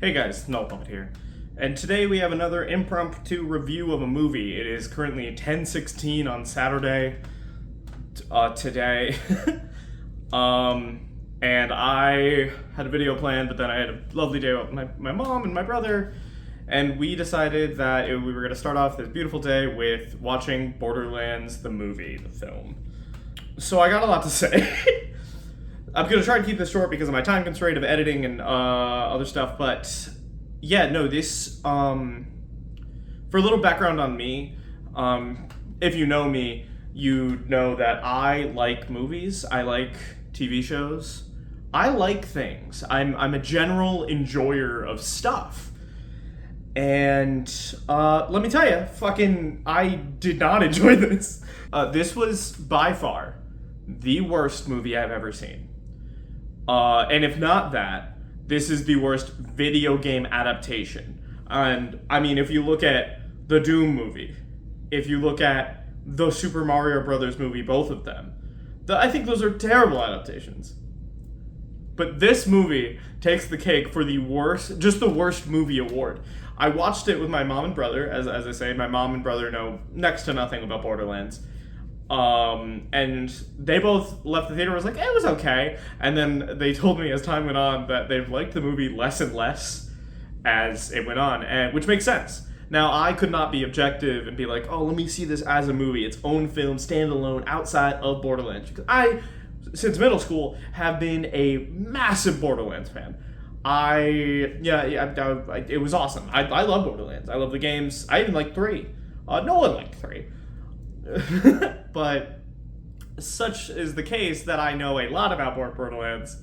Hey guys, Null here. And today we have another impromptu review of a movie. It is currently 10:16 on Saturday, today. And I had a video planned, but then I had a lovely day with my mom and my brother, and we decided that we were going to start off this beautiful day with watching Borderlands, the movie, the film. So I got a lot to say. I'm going to try to keep this short because of my time constraint of editing and other stuff, but yeah, no, this, for a little background on me, if you know me, you know that I like movies, I like TV shows, I like things. I'm a general enjoyer of stuff. And let me tell you, I did not enjoy this. This was by far the worst movie I've ever seen. And if not that, this is the worst video game adaptation. And I mean, if you look at the Doom movie, if you look at the Super Mario Brothers movie, both of them, I think those are terrible adaptations. But this movie takes the cake for the worst movie award. I watched it with my mom and brother, as I say, my mom and brother know next to nothing about Borderlands. And they both left the theater and was like, it was okay. And then they told me as time went on that they've liked the movie less and less as it went on, which makes sense. Now, I could not be objective and be like, oh, let me see this as a movie, its own film, standalone, outside of Borderlands. Because I, since middle school, have been a massive Borderlands fan. It was awesome. I love Borderlands. I love the games. I even like 3. No one liked 3. But such is the case that I know a lot about Borderlands,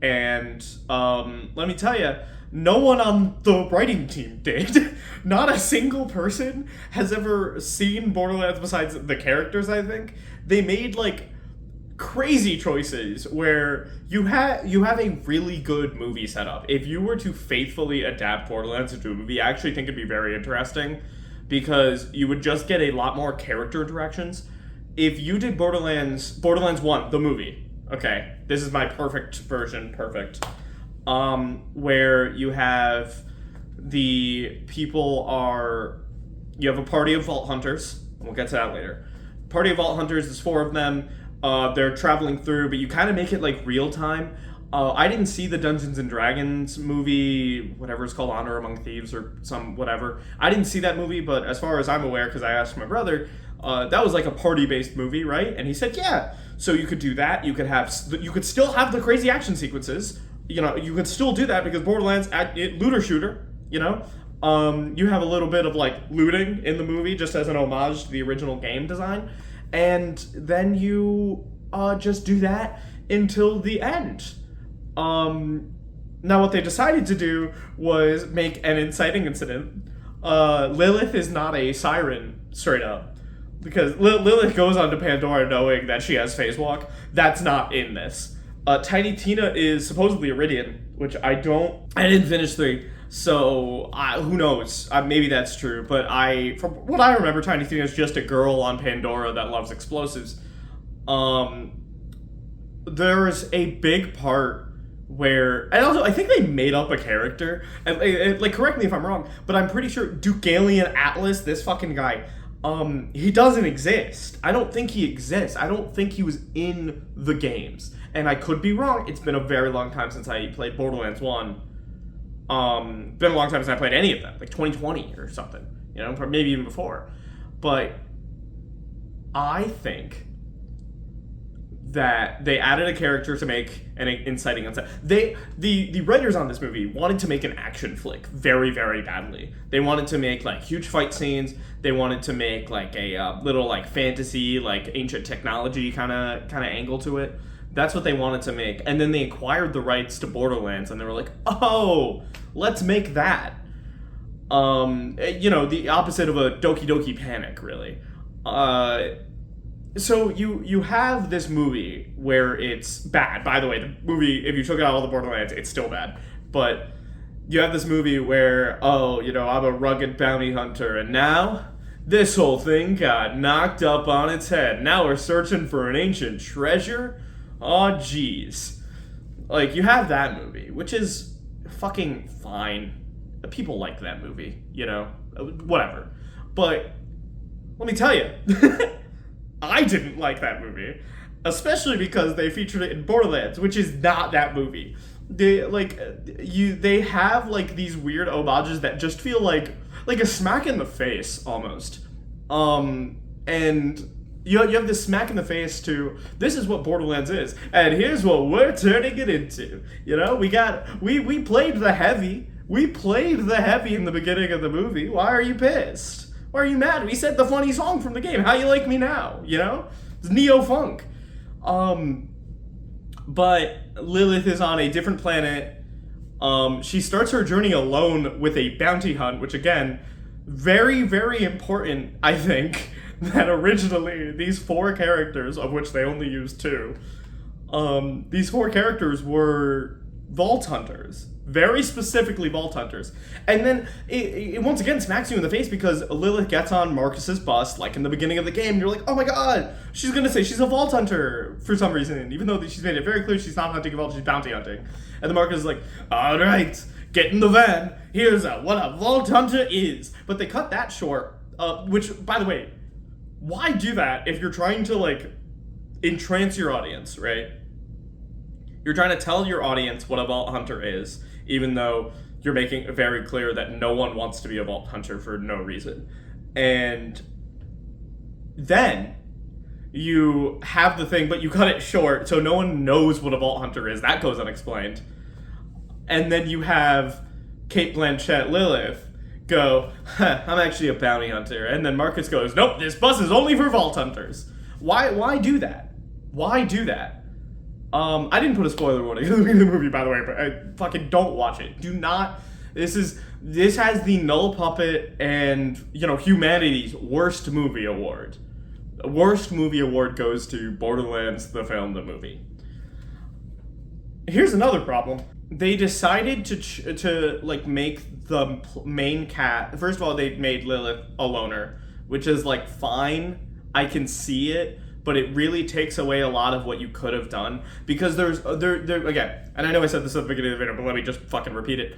and let me tell you, no one on the writing team did. Not a single person has ever seen Borderlands besides the characters, I think. They made, crazy choices where you have a really good movie set up. If you were to faithfully adapt Borderlands into a movie, I actually think it'd be very interesting, because you would just get a lot more character interactions. If you did Borderlands 1, the movie, okay, this is my perfect version, where you have you have a party of Vault Hunters, we'll get to that later. Party of Vault Hunters, there's 4 of them, they're traveling through, but you kind of make it real time. I didn't see the Dungeons and Dragons movie, whatever it's called, Honor Among Thieves or some whatever. I didn't see that movie, but as far as I'm aware, because I asked my brother, that was a party-based movie, right? And he said, yeah. So you could do that. You could still have the crazy action sequences. You could still do that because Borderlands, looter shooter. You have a little bit of looting in the movie just as an homage to the original game design, and then you just do that until the end. Now what they decided to do was make an inciting incident. Lilith is not a siren, straight up. Because Lilith goes onto Pandora knowing that she has phase walk. That's not in this. Tiny Tina is supposedly Iridian, which I didn't finish 3, so who knows? Maybe that's true, but from what I remember, Tiny Tina is just a girl on Pandora that loves explosives. There's a big part where, and also I think they made up a character, and correct me if I'm wrong, but I'm pretty sure Dugalian Atlas, this fucking guy, he doesn't exist. I don't think he exists. I don't think he was in the games, and I could be wrong. It's been a very long time since I played Borderlands 1. Been a long time since I played any of them, 2020 or something, maybe even before. But I think that they added a character to make an inciting incident. The writers on this movie wanted to make an action flick very, very badly. They wanted to make huge fight scenes. They wanted to make a little fantasy, ancient technology kind of angle to it. That's what they wanted to make. And then they acquired the rights to Borderlands, and they were like, oh, let's make that. The opposite of a Doki Doki Panic, really. So you have this movie where it's bad. By the way, the movie, if you took out all the Borderlands, it's still bad. But you have this movie where, I'm a rugged bounty hunter, and now this whole thing got knocked up on its head. Now we're searching for an ancient treasure? Aw, geez. You have that movie, which is fucking fine. People like that movie, whatever. But let me tell you, I didn't like that movie, especially because they featured it in Borderlands, which is not that movie. They have like these weird homages that just feel like a smack in the face almost. And you have this smack in the face to, this is what Borderlands is, and here's what we're turning it into. We played the heavy. We played the heavy in the beginning of the movie. Why are you pissed? Why are you mad? We said the funny song from the game. How you like me now? It's neo-funk. But Lilith is on a different planet. She starts her journey alone with a bounty hunt, which again, very, very important, I think, that originally these 4 characters, of which they only used 2, these 4 characters were Vault Hunters. Very specifically Vault Hunters. And then it once again smacks you in the face because Lilith gets on Marcus's bus, like in the beginning of the game, and you're like, oh my god, she's gonna say she's a Vault Hunter for some reason, even though she's made it very clear she's not hunting a Vault, she's bounty hunting. And then Marcus is like, alright, get in the van, here's what a Vault Hunter is. But they cut that short, which, by the way, why do that if you're trying to, like, entrance your audience, right? You're trying to tell your audience what a Vault Hunter is, even though you're making it very clear that no one wants to be a Vault Hunter for no reason. And then you have the thing, but you cut it short, so no one knows what a Vault Hunter is. That goes unexplained. And then you have Cate Blanchett Lilith go, I'm actually a bounty hunter. And then Marcus goes, nope, this bus is only for Vault Hunters. Why do that? Why do that? I didn't put a spoiler warning in the movie, by the way, but I fucking don't watch it. Do not. This has the Null Puppet and, humanity's worst movie award. Worst movie award goes to Borderlands, the film, the movie. Here's another problem. They decided to make the main cat. First of all, they made Lilith a loner, which is like fine. I can see it, but it really takes away a lot of what you could have done because there again. And I know I said this at the beginning of the video, but let me just fucking repeat it.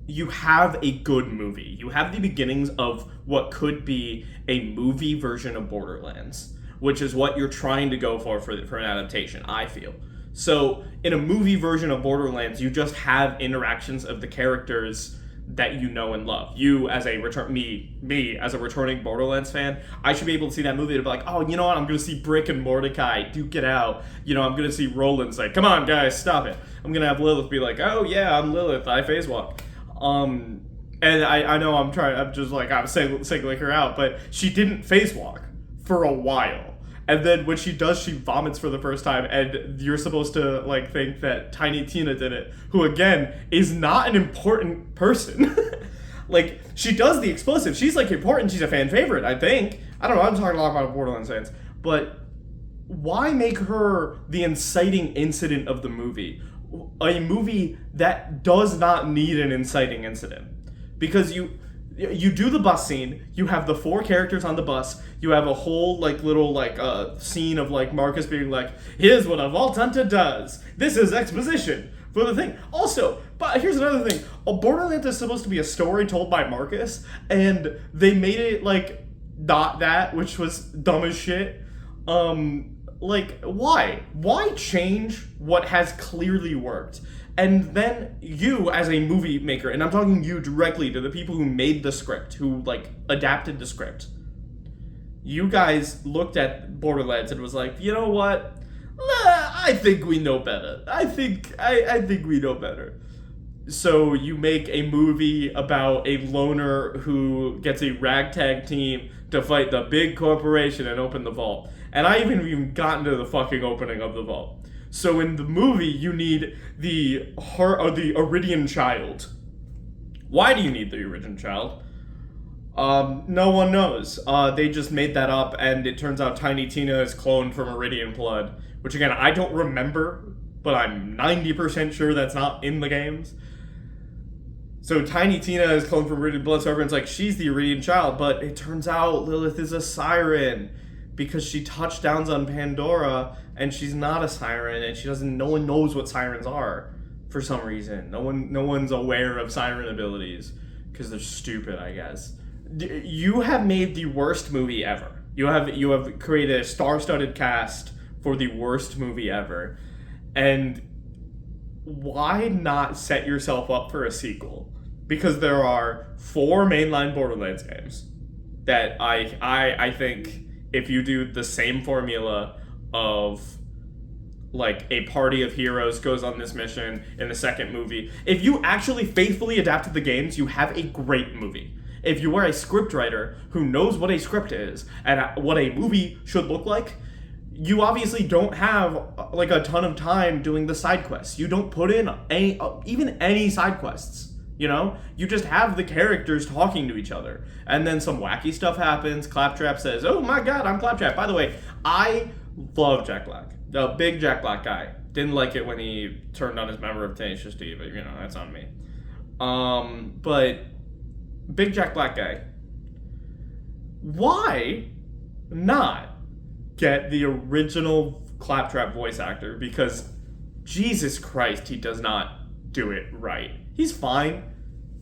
You have a good movie. You have the beginnings of what could be a movie version of Borderlands, which is what you're trying to go for an adaptation, I feel. So in a movie version of Borderlands, you just have interactions of the characters that you know and love. You as a me as a returning Borderlands fan, I should be able to see that movie and be like, oh, you know what? I'm gonna see Brick and Mordecai duke it out. I'm gonna see Roland say, come on guys, stop it. I'm gonna have Lilith be like, oh yeah, I'm Lilith, I phase walk. And I know I'm singling her out, but she didn't phase walk for a while. And then when she does, she vomits for the first time, and you're supposed to think that Tiny Tina did it, who again is not an important person. She does the explosive. She's important. She's a fan favorite, I think. I don't know. I'm talking a lot about Borderlands fans, but why make her the inciting incident of the movie? A movie that does not need an inciting incident, because you do the bus scene, you have the 4 characters on the bus, you have a whole little scene of Marcus being like, here's what a Vault Hunter does. This is exposition for the thing. Also, but here's another thing. Borderlands is supposed to be a story told by Marcus, and they made it not that, which was dumb as shit. Why? Why change what has clearly worked? And then you, as a movie maker, and I'm talking you directly to the people who made the script, who, adapted the script, you guys looked at Borderlands and was like, you know what? I think we know better. I think we know better. So you make a movie about a loner who gets a ragtag team to fight the big corporation and open the vault. And I haven't even gotten to the fucking opening of the vault. So in the movie, you need the Iridian Child. Why do you need the Iridian Child? No one knows. They just made that up, and it turns out Tiny Tina is cloned from Iridian blood, which again, I don't remember, but I'm 90% sure that's not in the games. So Tiny Tina is cloned from Iridian blood, so everyone's she's the Iridian Child, but it turns out Lilith is a siren, because she touchdowns on Pandora, and she's not a siren, and no one knows what sirens are. for some reason. No one's aware of siren abilities because they're stupid, I guess. You have made the worst movie ever. You have created a star-studded cast for the worst movie ever, and why not set yourself up for a sequel? Because there are 4 mainline Borderlands games that I think if you do the same formula of like a party of heroes goes on this mission in the second movie, if you actually faithfully adapted the games, you have a great movie. If you are a scriptwriter who knows what a script is and what a movie should look like, you obviously don't have like a ton of time doing the side quests. You don't put in even any side quests. You know, you just have the characters talking to each other, and then some wacky stuff happens. Claptrap says, "Oh my God, I'm Claptrap." By the way, I love Jack Black, the big Jack Black guy. Didn't like it when he turned on his member of Tenacious D, but you know that's on me. But big Jack Black guy. Why not get the original Claptrap voice actor? Because Jesus Christ, he does not do it right. He's fine.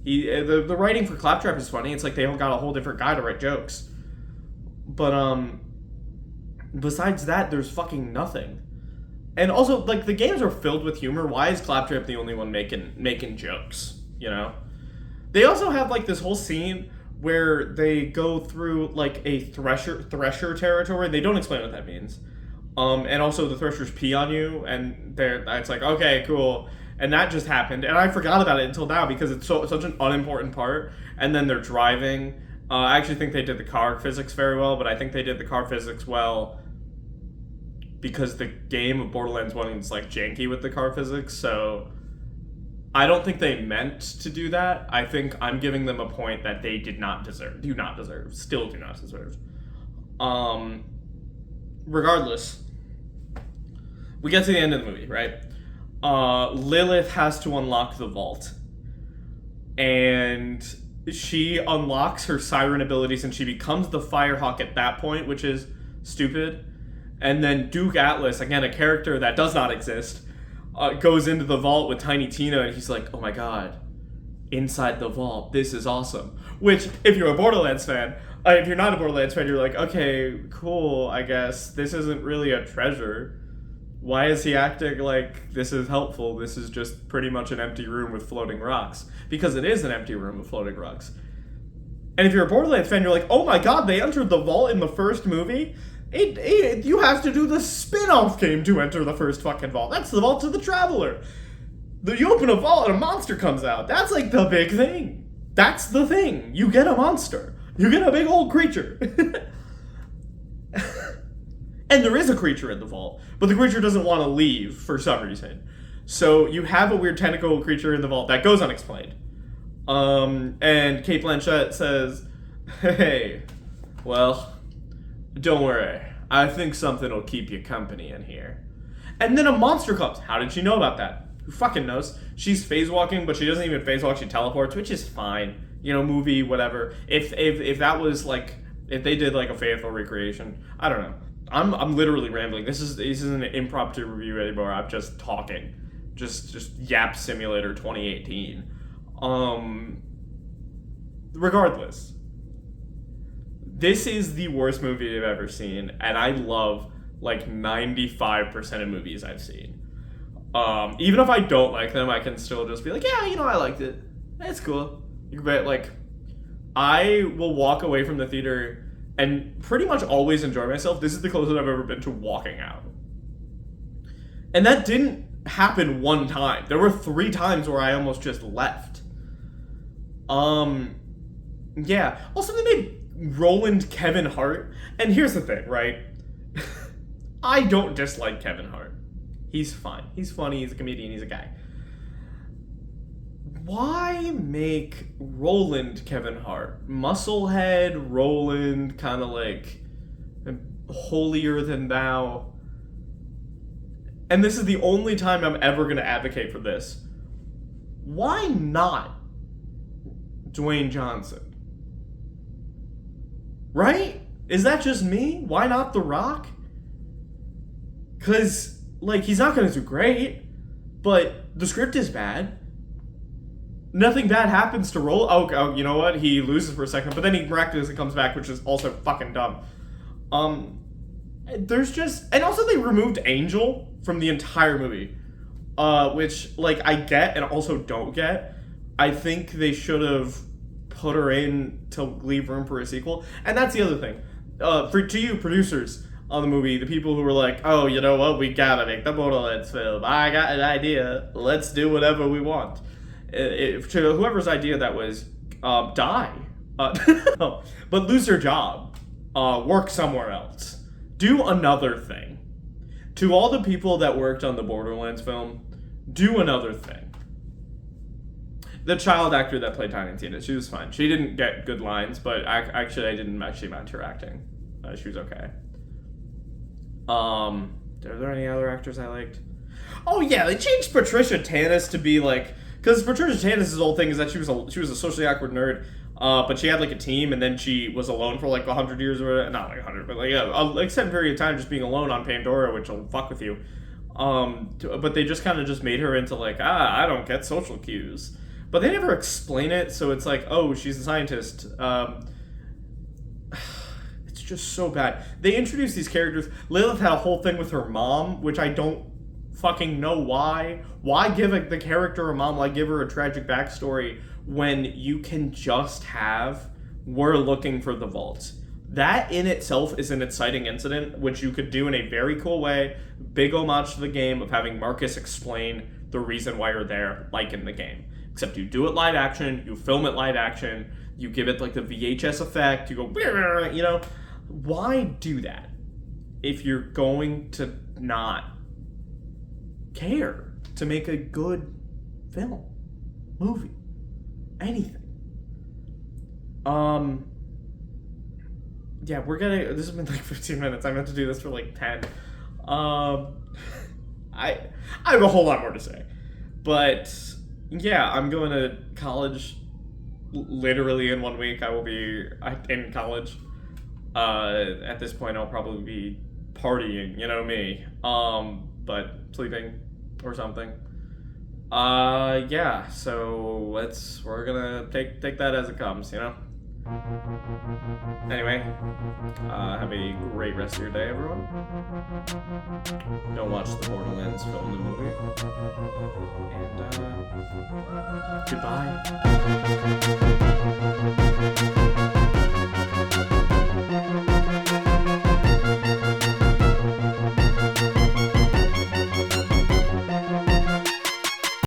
The writing for Claptrap is funny. It's like they got a whole different guy to write jokes. But besides that, there's fucking nothing. And also, like, the games are filled with humor. Why is Claptrap the only one making jokes? You know? They also have like this whole scene where they go through like a thresher territory. They don't explain what that means. And also the threshers pee on you, and it's like, okay, cool. And that just happened, and I forgot about it until now because it's such an unimportant part. And then they're driving. I actually think they did the car physics very well, but I think they did the car physics well because the game of Borderlands 1 is like janky with the car physics, so I don't think they meant to do that. I think I'm giving them a point that they still do not deserve. Regardless, we get to the end of the movie, right? Lilith has to unlock the vault, and she unlocks her siren abilities, and she becomes the Firehawk at that point, which is stupid. And then Duke Atlas, again, a character that does not exist, goes into the vault with Tiny Tina, and he's like, oh my God, inside the vault, this is awesome. Which, if you're a Borderlands fan, if you're not a Borderlands fan, you're like, okay, cool, I guess. This isn't really a treasure. Why is he acting like this is helpful? This is just pretty much an empty room with floating rocks. Because it is an empty room with floating rocks. And if you're a Borderlands fan, you're like, oh my God, they entered the vault in the first movie? You have to do the spin-off game to enter the first fucking vault. That's the Vault of the Traveler. You open a vault and a monster comes out. That's like the big thing. That's the thing. You get a monster. You get a big old creature. And there is a creature in the vault, but the creature doesn't want to leave for some reason. So you have a weird tentacle creature in the vault that goes unexplained. And Cate Blanchett says, hey, well, don't worry. I think something will keep you company in here. And then a monster comes. How did she know about that? Who fucking knows? She's phase walking, but she doesn't even phase walk. She teleports, which is fine. You know, movie, whatever. If that was like, if they did like a faithful recreation, I don't know. I'm literally rambling. This isn't an impromptu review anymore. I'm just talking. Just Yap Simulator 2018. Regardless, this is the worst movie I've ever seen, and I love like 95% of movies I've seen. Even if I don't like them, I can still just be like, yeah, you know, I liked it. It's cool. But like, I will walk away from the theater and pretty much always enjoy myself. This is the closest I've ever been to walking out. And that didn't happen one time. There were 3 times where I almost just left. Yeah. Also, they made Roland Kevin Hart. And here's the thing, right? I don't dislike Kevin Hart. He's fine. He's funny. He's a comedian. He's a guy. Why make Roland Kevin Hart? Musclehead, Roland, kind of like holier than thou. And this is the only time I'm ever going to advocate for this. Why not Dwayne Johnson? Right? Is that just me? Why not The Rock? Because, like, he's not going to do great, but the script is bad. Nothing bad happens to Roll. Oh, you know what? He loses for a second, but then he miraculously comes back, which is also fucking dumb. There's just... And also they removed Angel from the entire movie. Which, like, I get and also don't get. I think they should have put her in to leave room for a sequel. And that's the other thing. To you, producers on the movie, the people who were like, oh, you know what? We gotta make the Borderlands film. I got an idea. Let's do whatever we want. To whoever's idea that was, die. But lose your job. Work somewhere else. Do another thing. To all the people that worked on the Borderlands film, do another thing. The child actor that played Tiny Tina, she was fine. She didn't get good lines, but I didn't actually mind her acting. She was okay. Are there any other actors I liked? Oh yeah, they changed Patricia Tannis to be like... Because Patricia Tannis' whole thing is that she was a socially awkward nerd, but she had like a team, and then she was alone for like 100 years or whatever. Not like 100, but like a extended period of time just being alone on Pandora, which will fuck with you. But they just kind of just made her into like, I don't get social cues. But they never explain it, so it's like, oh, she's a scientist. It's just so bad. They introduced these characters. Lilith had a whole thing with her mom, which I don't fucking know why. Why give the character a mom? Why give her a tragic backstory when you can just have, we're looking for the vault? That in itself is an exciting incident, which you could do in a very cool way. Big homage to the game of having Marcus explain the reason why you're there, like in the game. Except you do it live action, you film it live action, you give it like the VHS effect, you go, you know. Why do that if you're going to not care to make a good film, movie, anything? Yeah, this has been like 15 minutes. I meant to do this for like 10. I have a whole lot more to say, but yeah, I'm going to college literally in 1 week. I will be in college. At this point, I'll probably be partying, you know me, but sleeping or something. Yeah, so we're gonna take that as it comes, you know? Anyway, have a great rest of your day, everyone. Don't watch the Borderlands film, the movie. And, goodbye.